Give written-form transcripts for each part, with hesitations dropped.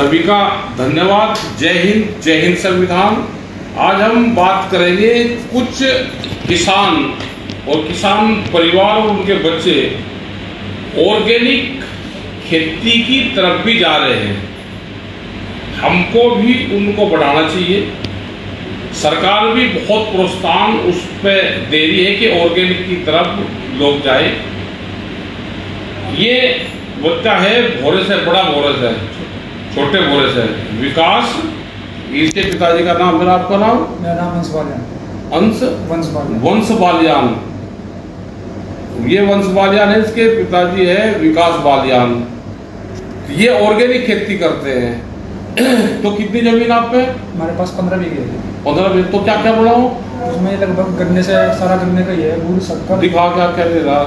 सभी का धन्यवाद। जय हिंद संविधान। आज हम बात करेंगे कुछ किसान और किसान परिवार और उनके बच्चे ऑर्गेनिक खेती की तरफ भी जा रहे हैं। हमको भी उनको बढ़ाना चाहिए। सरकार भी बहुत प्रोत्साहन उस पर दे रही है कि ऑर्गेनिक की तरफ लोग जाए। ये बच्चा है भोरे से, बड़ा भोरे से, छोटे भोरे से, विकास। इसके पिताजी का नाम, मेरा आपका नाम? मेरा नाम वंश बालियान। वंश बालियान। ये वंश बालियान है, इसके पिताजी है विकास बालियान। ये ऑर्गेनिक खेती करते हैं। तो कितनी जमीन आप पे? हमारे पास 15 बीघे है। 15 बीघे। तो क्या क्या बढ़ाओ? उसमें लगभग गन्ने से सारा गन्ने का ही है, गुड़, शक्कर। दिखा क्या क्या दे रहा?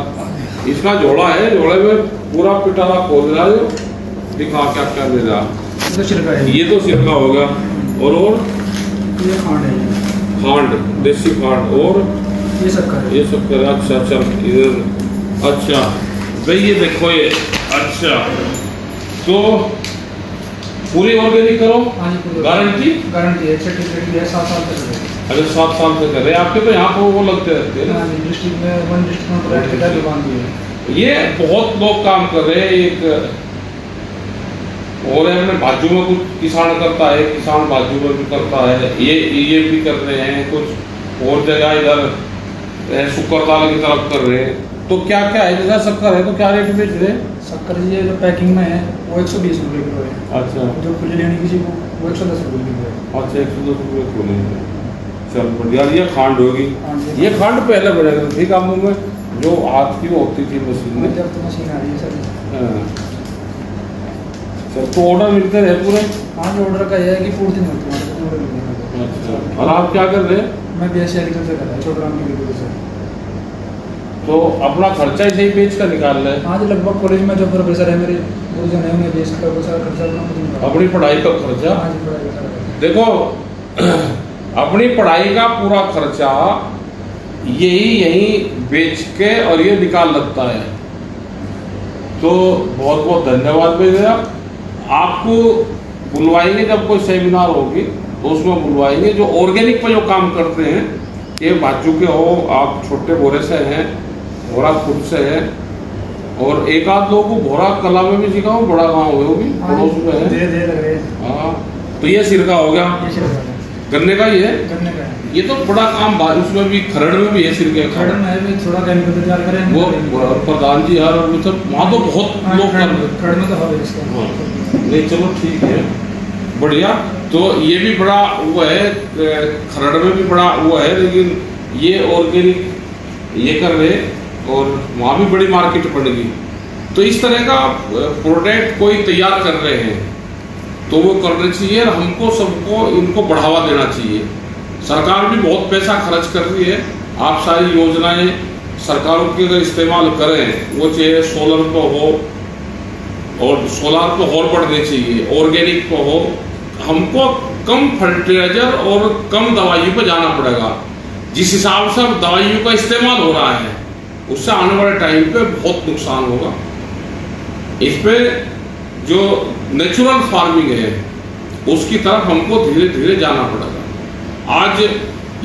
इसका झोला है, झोले में पूरा पिटारा खोल रहा है। दिखा क्या क्या दे रहा? ये तो सिरका है। ये तो सिरका होगा। और ये खांड है, खांड, देसी खांड। और ये शक्कर है। ये सब कर। अच्छा अच्छा, इधर। अच्छा भाई ये देखो ये। अच्छा तो पूरी ऑर्गेनिक करो। हाँ जी, पूरी गारंटी है। सर्टिफिकेट भी है, 7 साल तक है। अरे 7 साल से कर रहे हैं आपके। तो यहाँ पर वो लगते रहते हैं ना। हाँ जी, डिस्ट्रिक्ट में 1 डिस्ट्रिक्ट में प्रोडक्ट का दुकान भी है। ये बहुत लोग काम कर रहे हैं। एक और है अपने बाजू में कुछ किसान करता है, किसान बाजू में भी करता है। ये भी कर रहे हैं। कुछ और जगह इधर शुक्रताल की तरफ कर रहे हैं। तो क्या क्या है? जैसा शक्कर है तो क्या रेट बेच रहे हैं? शक्कर जी जो पैकिंग में है वो 120 रुपये किलो है। अच्छा। जो खुली लेनी किसी को वो 110 रुपये किलो है। अच्छा, 110 रुपये किलो है। चल बढ़िया। ये खांड होगी। ये खांड पहले बढ़ेगा ठीक कामों में, जो हाथ की वो होती थी मशीन में। जब तो मशीन आ रही है सर। चल तो ऑर्डर मिलते रहे पूरे? हाँ जी, ऑर्डर का ये है कि पूर्ति मिलती है। अच्छा। और आप क्या कर रहे हैं? मैं BSc एग्रीकल्चर कर रहा हूँ, छोटा डिग्री से। तो अपना खर्चा ही सही बेच कर निकाल रहे हैं? हाँ जी, लगभग कॉलेज में जो प्रोफेसर है मेरे गुरुजन है, उन्हें बेच कर वो सारा खर्चा अपना खुद निकाला। अपनी पढ़ाई का खर्चा? हाँ जी, पढ़ाई का सारा। देखो अपनी पढ़ाई का पूरा खर्चा यही बेच के और ये निकाल लगता है। तो बहुत बहुत धन्यवाद भैया। आपको बुलवाएंगे जब कोई सेमिनार होगी तो उसमें बुलवाएंगे। जो ऑर्गेनिक पर जो काम करते हैं, ये बाजू के हो, आप छोटे भोरे से हैं, भोरा खुद से है, और एक आध लोगों को भोरा कला में भी सिखाओ। बड़ा गाँव है वो भी, पड़ोस में है। धीरे लग रहे हैं। हाँ तो ये सिरका हो गया, गन्ने का ही है। गन्ने का है। ये तो बड़ा काम, उसमें भी खरड़ में भी है सिरके। खरड़ में है भी, थोड़ा केमिकल तैयार करेंगे वो प्रधान जी यार, मतलब वहाँ तो बहुत लोग कर। खरड़ में तो हवा इसका। हाँ नहीं चलो ठीक है, बढ़िया। तो ये भी बड़ा वो है, खरड़ में भी बड़ा वो है, लेकिन ये ऑर्गेनिक ये कर रहे, और वहाँ भी बड़ी मार्केट पड़ेगी। तो इस तरह का प्रोडक्ट कोई तैयार कर रहे हैं तो वो करना चाहिए। और हमको सबको इनको बढ़ावा देना चाहिए। सरकार भी बहुत पैसा खर्च कर रही है। आप सारी योजनाएं सरकारों की अगर इस्तेमाल करें, वो चाहे सोलर पे हो, और सोलार पे और बढ़ने चाहिए, ऑर्गेनिक पे हो। हमको कम फर्टिलाइजर और कम दवाइयों पे जाना पड़ेगा। जिस हिसाब से दवाइयों का इस्तेमाल हो रहा है, उससे आने वाले टाइम पे बहुत नुकसान होगा। इस पे जो नेचुरल फार्मिंग है उसकी तरफ हमको धीरे धीरे जाना पड़ेगा। आज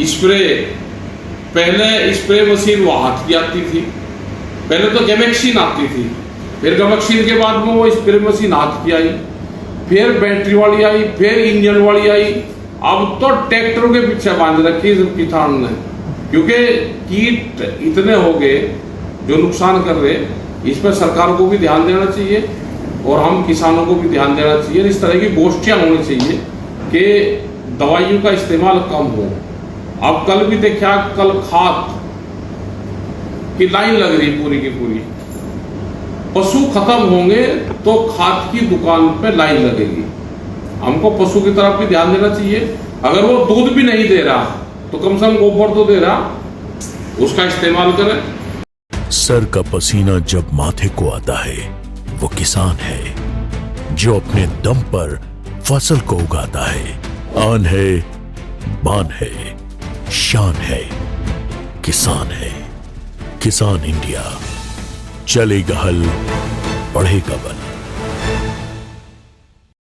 स्प्रे, पहले स्प्रे मशीन वो हाथ की आती थी, पहले तो गैमेक्सीन आती थी, फिर गैमेक्सीन के बाद में वो स्प्रे मशीन हाथ की आई, फिर बैटरी वाली आई, फिर इंजन वाली आई। अब तो ट्रैक्टरों के पीछे बांध रखी किसान ने, क्योंकि कीट इतने हो गए जो नुकसान कर रहे। इस पर सरकार को भी ध्यान देना चाहिए और हम किसानों को भी ध्यान देना चाहिए। इस तरह की गोष्ठियां होनी चाहिए कि दवाइयों का इस्तेमाल कम हो। अब कल भी देखा, कल खाद की लाइन लग रही पूरी की पूरी। पशु खत्म होंगे तो खाद की दुकान पे लाइन लगेगी। हमको पशु की तरफ भी ध्यान देना चाहिए। अगर वो दूध भी नहीं दे रहा तो कम से कम गोबर तो दे रहा, उसका इस्तेमाल करें। सर का पसीना जब माथे को आता है वो किसान है जो अपने दम पर फसल को उगाता है। आन है, बान है, शान है, किसान है। किसान इंडिया, चलेगा हल, बढ़ेगा बल।